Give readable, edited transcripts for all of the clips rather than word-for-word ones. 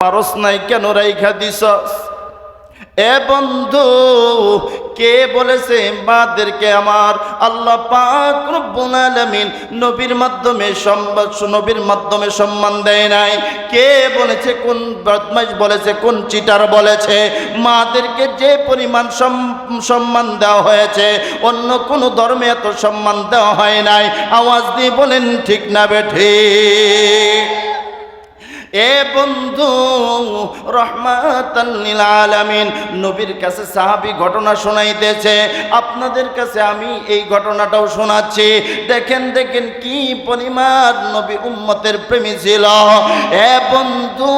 পারস নাই কেন রাইখা দিছস? এ বন্ধু, কে বলেছে মাদেরকে আমার আল্লাহ পাক রব্বুল আলামিন নবীর মাধ্যমে সম্মান দেয় নাই? কে বলেছে? কোন বদমাইশ বলেছে? কোন চিটার বলেছে মাদেরকে যে পরিমাণ সম্মান দেওয়া হয়েছে অন্য কোনো ধর্মে এত সম্মান দেওয়া হয় নাই? আওয়াজ দিয়ে বলেন ঠিক না বেঠিক? এ বন্ধু, রহমাতাল লিল আলামিন নবীর কাছে সাহাবী ঘটনা শোনাইতেছে, আপনাদের কাছে আমি এই ঘটনাটাও শোনাচ্ছি। দেখেন দেখেন কি পরিমাণ নবী উম্মতের প্রেমী ছিল। এ বন্ধু,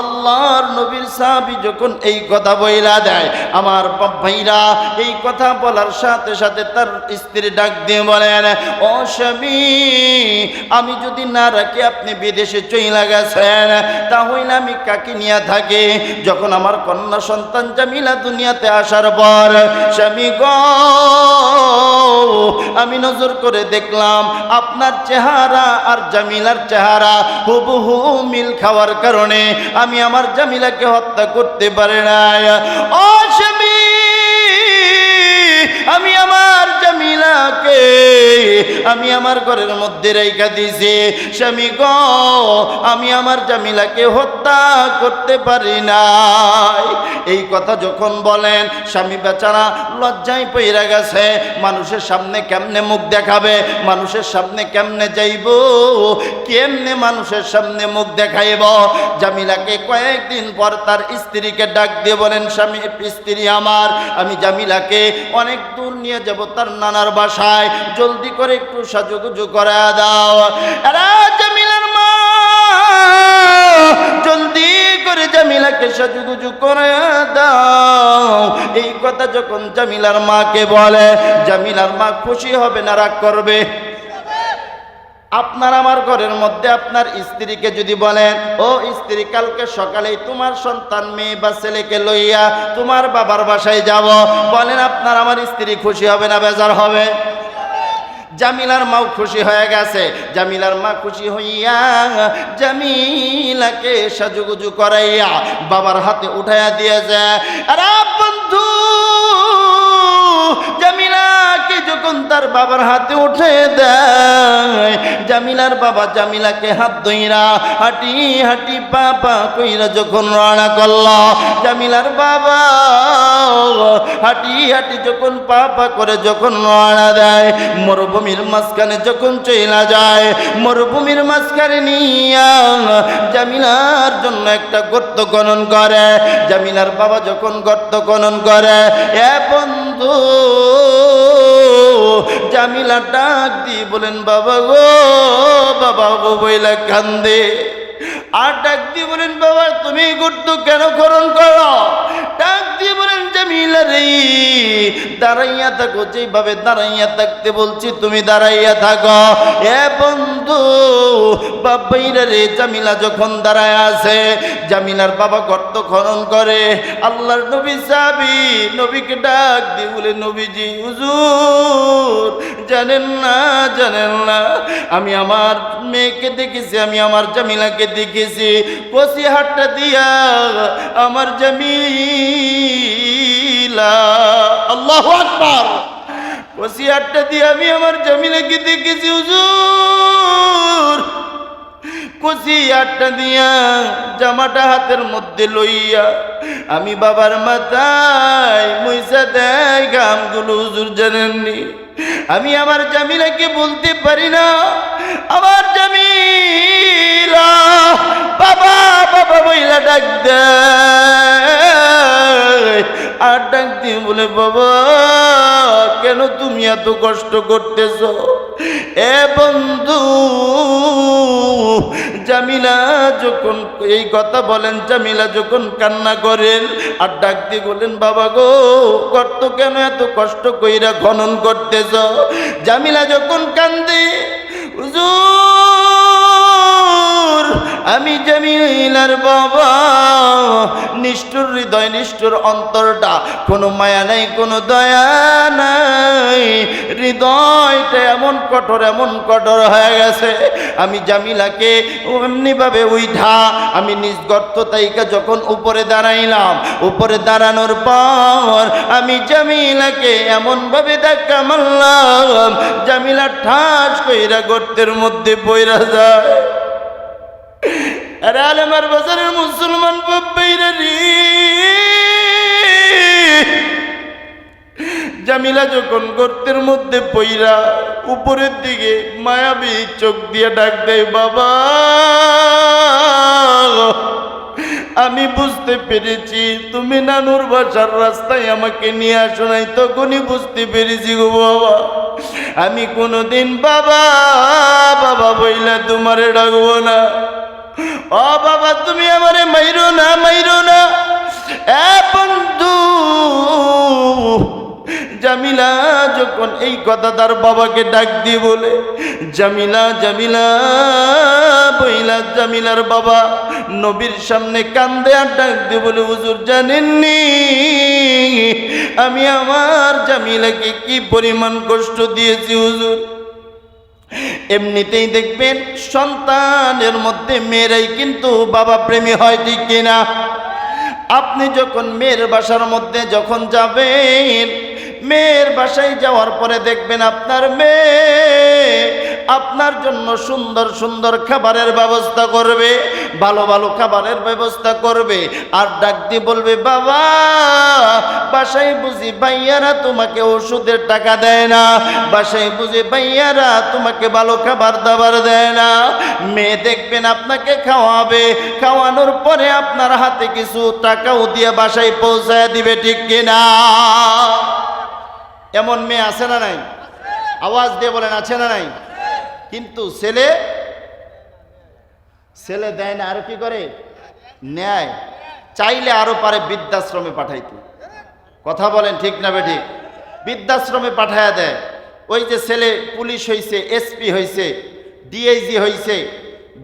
আল্লাহর নবীর সাহাবী যখন এই কথা বইলা দেয়, আমার ভাইরা এই কথা বলার সাথে সাথে তার স্ত্রী ডাক দিয়ে বলেন, ও স্বামী, আমি যদি না রাখি আপনি বিদেশে চইলা গেছেন, তাহলে আমি কাকে নিয়ে থাকি? যখন আমার কন্যা সন্তান জামিলা দুনিয়াতে আসার পর স্বামী গো, আমি নজর করে দেখলাম আপনার চেহারা আর জামিলার চেহারা হুবহু মিল খাওয়ার কারণে আমি আমার জামিলাকে হত্যা করতে পারি নাই। ও স্বামী, আমি আমার জামিলাকে আমি আমার ঘরের মধ্যে রেখে দিয়েছি। স্বামী গো, আমি আমার জামিলাকে হত্যা করতে পারি নাই। এই কথা যখন বলেন, স্বামী বেচারা লজ্জায় পইরা গেছে। মানুষের সামনে কেমনে মুখ দেখাবে? মানুষের সামনে কেমনে যাইব? কেমনে মানুষের সামনে মুখ দেখাইব? জামিলাকে কয়েকদিন পর তার স্ত্রীকে ডাক দিয়ে বলেন, স্বামী স্ত্রী আমার, আমি জামিলাকে অনেক দূর নিয়ে যাব তার নানার বাসায়, জলদি করে একটু সাজুগুজু করে দাও। আরে জামিলার মা, জলদি করে জামিলাকে সাজুগুজু করে দাও। এই কথা যখন জামিলার মাকে বলে, জামিলার মা খুশি হবে না রাগ করবে? আপনার আমার ঘরের মধ্যে আপনার স্ত্রীকে যদি বলেন, ও স্ত্রী, কালকে সকালেই তোমার সন্তান মেয়ে বা ছেলেকে লইয়া তোমার বাবার বাসায় যাব, বলেন আপনার আমার স্ত্রী খুশি হবে না বেজার হবে? জামিলার মাও খুশি হয়ে গেছে। জামিলার মা খুশি হইয়া জামিলাকে সাজুগুজু করাইয়া বাবার হাতে উঠাইয়া দিয়েছে। আরে বন্ধু, জামিলাকে যখন তার বাবার হাতে উঠে দেয়, জামিলার বাবা জামিলাকে হাত ধইরা হাঁটি হাঁটি বাবা কইরা যখন রওনা করল, জামিলার বাবা হাঁটি হাঁটি যখন পা করে যখন রওনা দেয়, মরুভূমির মাঝখানে যখন চইলা যায়, মরুভূমির মাঝখানে নিয়া জামিলার জন্য একটা গর্ত খনন করে। জামিলার বাবা যখন গর্ত খনন করে, এ বন্ধু, জামিলা ডাক দিয়ে বলেন, বাবা গো, বাবা গো বইলা কান্দে। আর ডাক দিয়ে বলেন, বাবা তুমি গর্ত কেন খনন করো? ডাক দিয়ে বলেন, জামিলা রে, দাঁড়াইয়া থাকো, যেভাবে দাঁড়াইয়া থাকতে বলছি তুমি দাঁড়াইয়া থাকো। এ বন্ধু, বাবাইরা রে, জামিলা যখন দাঁড়ায় আছে, জামিলার বাবা গর্ত খনন করে। আল্লাহর নবী সাহাবী নবীকে ডাক দিয়ে বলে, নবীজি, হুজুর জানেন না, জানেন না, আমি আমার মেয়েকে দেখেছি, আমি আমার জামিলাকে দেখেছি, কষি হাতটা দিয়া আমার জামিলা, আল্লাহু আকবার, কষি হাতটা দিয়ে আমি আমার জামিলাকে দেখেছি হুজুর। কষি হাতটা দিয়া জামাটা হাতের মধ্যে লইয়া আমি বাবার মাথায় মুইসা দেয় গামগুলো, হুজুর জানেননি, আমি আমার জামিলাকে বলতে পারি না, আমার জামিলা বাবা বাবা বইলা ডাক দেয়। আর ডাক দিয়ে বলে, বাবা কেন তুমি এত কষ্ট করতেছ? এ বন্ধু, জামিলা যখন এই কথা বলেন, জামিলা যখন কান্না করেন আর ডাক দিয়ে বলেন, বাবা গো, গর্ত কেন এত কষ্ট কইরা খনন করতেছ? জামিলা যখন কান্দে, হুজুর আমি জামিলার বাবা নিষ্ঠুর হৃদয় নিষ্ঠুর অন্তরটা, কোনো মায়া নাই কোনো দয়া নাই, হৃদয়টা এমন কঠোর হয়ে গেছে। আমি জামিলাকে এমনিভাবে উঠা আমি নিজ গর্ত তাইকা যখন উপরে দাঁড়াইলাম, উপরে দাঁড়ানোর পর আমি জামিলাকে এমনভাবে ধাক্কা মারলাম জামিলা ঠাস কইরা গর্তের মধ্যে পইরা যায়। আরে আলেমার বাজারের মুসলমান বাপ্পাইরা রে, জামিলা যখন গর্তের মধ্যে পইরা উপরের দিকে মায়াবী চোখ দিয়ে ডাক দেয়, বাবা আমি বুঝতে পেরেছি তুমি নানুর বাসার রাস্তায় আমাকে নিয়ে আসো নাই, তখনই বুঝতে পেরেছি গো বাবা, আমি কোনোদিন বাবা বাবা বইলা তোমারে ডাকবো না। ও বাবা তুমি আমারে মাইরো না এ বন্ধু। জামিলা যখন এই কথা তার বাবাকে ডাক দিয়ে বলে, জামিলা বইলা জামিলার বাবা নবীর সামনে কান্দে আর ডাক দিয়ে বলে, হুজুর জানেননি আমি আমার জামিলাকে কি পরিমাণ কষ্ট দিয়েছি হুজুর। এমনিতেই দেখবেন সন্তানের মধ্যে মেয়েরাই কিন্তু বাবা প্রেমী হয়, ঠিক কিনা? আপনি যখন মেয়ের বাসার মধ্যে যখন যাবেন, মেয়ের বাসায় যাওয়ার পরে দেখবেন আপনার মেয়ে আপনার জন্য সুন্দর সুন্দর খাবারের ব্যবস্থা করবে, ভালো ভালো খাবারের ব্যবস্থা করবে, আর ডাক দিয়ে বলবে, বাবা বাসায় বুঝি ভাইয়ারা তোমাকে ওষুধের টাকা দেয় না, বাসায় বুঝি ভাইয়ারা তোমাকে ভালো খাবার দাবার দেয় না। মেয়ে দেখবেন আপনাকে খাওয়াবে, খাওয়ানোর পরে আপনার হাতে কিছু টাকাও দিয়ে বাসায় পৌঁছায় দিবে, ঠিক কিনা? এমন মেয়ে আছে না নাই? আওয়াজ দিয়ে বলেন আছে না নাই? কিন্তু ছেলে দেয় না, আরো কি করে নেয়, চাইলে আরো পারে বৃদ্ধাশ্রমে পাঠাইতে। কথা বলেন ঠিক না বেঠিক? বৃদ্ধাশ্রমে পাঠায়া দেয়। ওই যে ছেলে পুলিশ হয়েছে, এসপি হয়েছে, ডিআইজি হয়েছে,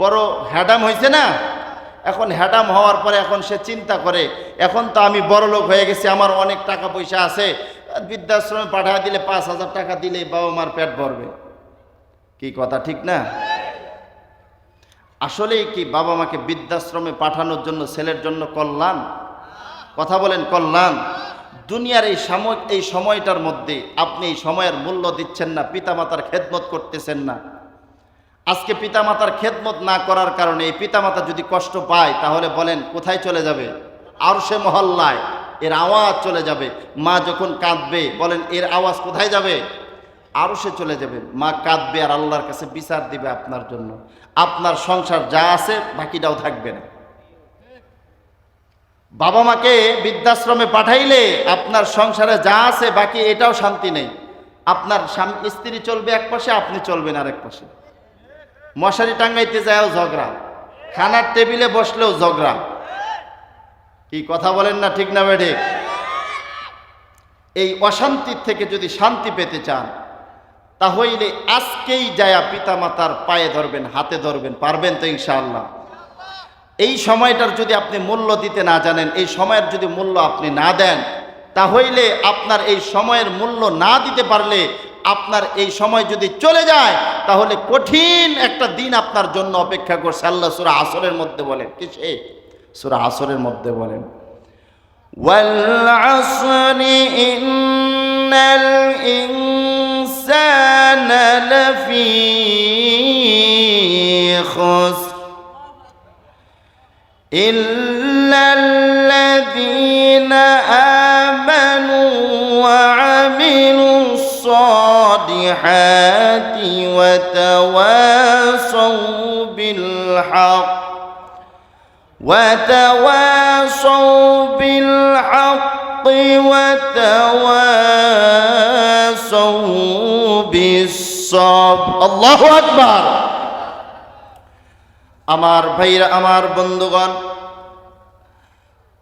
বড় হ্যাডাম হয়েছে না, এখন হ্যাডাম হওয়ার পরে এখন সে চিন্তা করে, এখন তো আমি বড় লোক হয়ে গেছি, আমার অনেক টাকা পয়সা আছে, বৃদ্ধাশ্রমে পাঠিয়ে দিলে 5,000 টাকা দিলে বাবা মার পেট ভরবে। কি কথা ঠিক না? আসলেই কি বাবা মাকে বৃদ্ধাশ্রমে পাঠানোর জন্য ছেলের জন্য কল্যাণ? কথা বলেন কল্যাণ? দুনিয়ার এই সময়টার মধ্যে আপনি এই সময়ের মূল্য দিচ্ছেন না, পিতামাতার খেদমত করতেছেন না। আজকে পিতামাতার খেদমত না করার কারণে এই পিতামাতা যদি কষ্ট পায়, তাহলে বলেন কোথায় চলে যাবে? আরশে মহল্লায় এর আওয়াজ চলে যাবে। মা যখন কাঁদবে, বলেন এর আওয়াজ কোথায় যাবে? আরশে চলে যাবে। মা কাঁদবে আর আল্লাহর কাছে বিচার দিবে আপনার জন্য। আপনার সংসার যা আছে বাকিটাও থাকবে না। বাবা মাকে বৃদ্ধাশ্রমে পাঠাইলে আপনার সংসারে যা আছে বাকি এটাও শান্তি নেই। আপনার স্ত্রী চলবে এক পাশে, আপনি চলবেন আর এক পাশে। মশারি টাঙ্গাইতে যায়ও ঝগড়া, খানার টেবিলে বসলেও ঝগড়া। কি কথা বলেন না ঠিক না বেঠে? এই অশান্তির থেকে যদি শান্তি পেতে চান, তাহলে আজকেই যায়া পিতামাতার পায়ে ধরবেন, হাতে ধরবেন। পারবেন তো ইনশাআল্লাহ? এই সময়টার যদি আপনি মূল্য দিতে না জানেন, এই সময়ের যদি মূল্য আপনি না দেন, তাহলে আপনার এই সময়ের মূল্য না দিতে পারলে, আপনার এই সময় যদি চলে যায়, তাহলে কঠিন একটা দিন আপনার জন্য অপেক্ষা করছে। আল্লাহ সূরা আসরের মধ্যে বলেন, কিসে? সূরা আসরের মধ্যে বলেন, ওয়াল আসরি ইন্নাল ইনসানা লাফি খুসর ইল্লাল্লাযীনা আমানু ওয়া আমিলুস সালিহাতি ওয়া তাওয়াসাউ বিল হক وتواصوا بالحق وتواصوا بالصبر الله أكبر আমার ভাইরা, আমার বন্ধুগণ,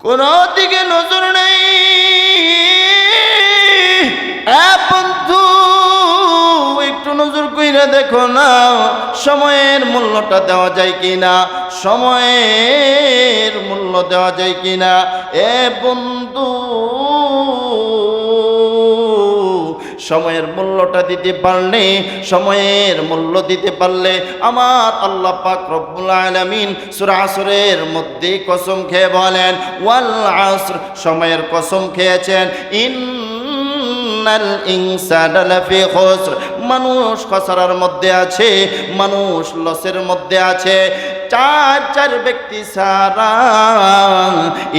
কোন দিকে নজর নেই। বন্ধু একটু নজর কইরা ভাইরা দেখো না সময়ের মূল্যটা দেওয়া যায় কিনা, সময়ের মূল্য দেওয়া যায় কিনা। এ বন্ধু, সময়ের মূল্যটা দিতে পারলে, সময়ের মূল্য দিতে পারলে আমার আল্লাহ পাক রব্বুল আলামিন সূরা আসরের মধ্যে কসম খেয়ে বলেন ওয়াল আসর, সময়ের কসম খেয়েছেন, ইন্নাল ইনসানা লাফি খুসর, মানুষ খসরার মধ্যে আছে, মানুষ লসের মধ্যে আছে। চার ব্যক্তি সারা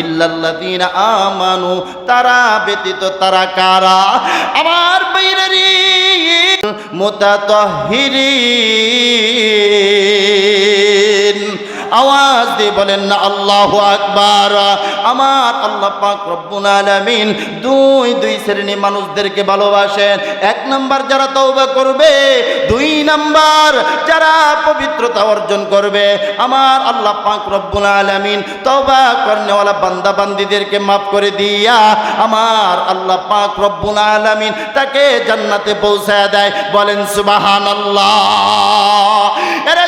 ইল্লাল্লাযীনা আমানু, তারা ব্যতীত, তারা কারা? আমার বাইরেরই মুতাতাহহিরিন, আওয়াজ দিয়ে বলেন না আল্লাহু আকবার। আমার আল্লাহ পাক রব্বুল আলামিন দুই শ্রেণী মানুষদেরকে ভালোবাসেন। এক নাম্বার যারা তওবা করবে, দুই নাম্বার যারা পবিত্রতা অর্জন করবে। আমার আল্লাহ পাক রব্বুল আলামিন তওবা করনেওয়ালা বান্দা বান্দীদেরকে মাফ করে দিয়া আমার আল্লাহ পাক রব্বুল আলামিন তাকে জান্নাতে পৌঁছায় দেয়। বলেন সুবহানাল্লাহ। এরা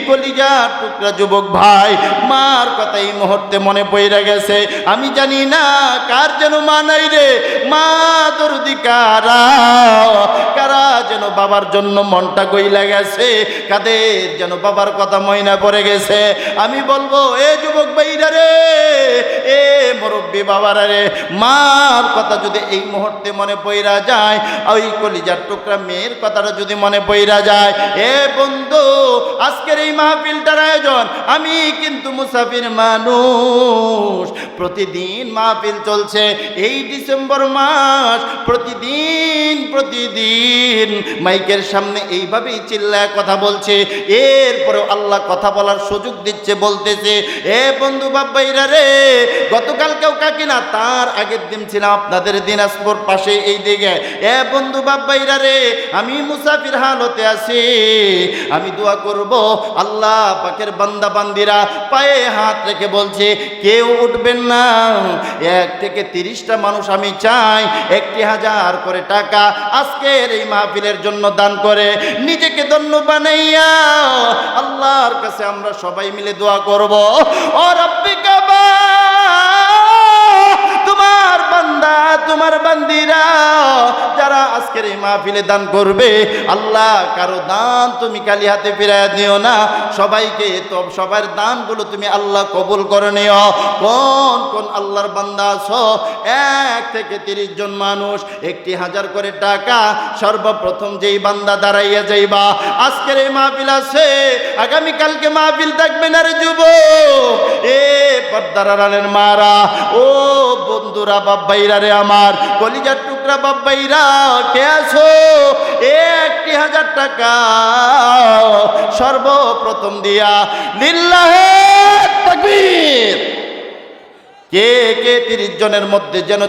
কলিজা টুকরা যুবক ভাই, মার কথা এই মুহূর্তে মনে পড়ে গেছে। আমি জানি না কার যেন মা নাই রে, মা দরদি কারা, কারা যেন বাবার জন্য মনটা গইলা গেছে, কাদের যেন বাবার কথা ময়না পড়ে গেছে। আমি বলবো এ যুবক ভাইরা রে, এ মুরব্বী বাবারা রে, মার কথা যদি এই মুহূর্তে মনে পড়া যায়, ওই কলিজার টুকরা মেয়ের কথাটা যদি মনে পড়া যায়, এ বন্ধু আজকের এই মাহফিলটার আয়োজন, আমি কিন্তু মুসাফির মানুষ, প্রতিদিন মাহফিল চলছে এই ডিসেম্বর মাস, প্রতিদিন মাইকের সামনে এইভাবেই চিল্লায় কথা বলছে। এরপরেও আল্লাহ কথা বলার সুযোগ দিচ্ছে, বলতেছে এ বন্ধু বাবাইরা রে, গতকালকেও কাকিনা তার আগের দিন ছিলাম আপনাদের দিনাজপুর পাশে এই দিকে। এ বন্ধু বাবাইরা রে, আমি মুসাফির হালতে আছি, আমি দোয়া করব আল্লাহ পাকের বান্দা বান্দিরা পায়ে হাত রেখে বলছে কেউ উঠবেন না। 1 থেকে 30টা মানুষ আমি চাই 1000 করে টাকা আজকের এই মাহফিলের জন্য দান করে নিজেকে ধন্য বানাইয়া আল্লাহর কাছে আমরা সবাই মিলে দোয়া করব, ও রব্বি কাবা, তোমার বান্দা তোমার বান্দিরা যারা আজকের এই মাহফিলে দান করবে, আল্লাহ কারো দান তুমি খালি হাতে ফিরাইয়া দিও না, সবাইকে তো সবার দানগুলো তুমি আল্লাহ কবুল করে নিও। কোন কোন আল্লাহর বান্দা আছো 1 থেকে 30 জন মানুষ 1000 করে টাকা সর্বপ্রথম যেই বান্দা দাঁড়াইয়া যাইবা, আজকের এই মাহফিল আছে, আগামী কালকে মাহফিল থাকবে না রে যুবক, এ পর্দার আড়ালের মারা, ও বন্ধুরা বাব্বাইরা রে, আমার কলিজার টুকরা বাব্বাইরা কে আছো, 1000 টাকা সর্বপ্রথম দিয়া লিল্লাহে তাকবীর। কে 30 জনের মধ্যে যেন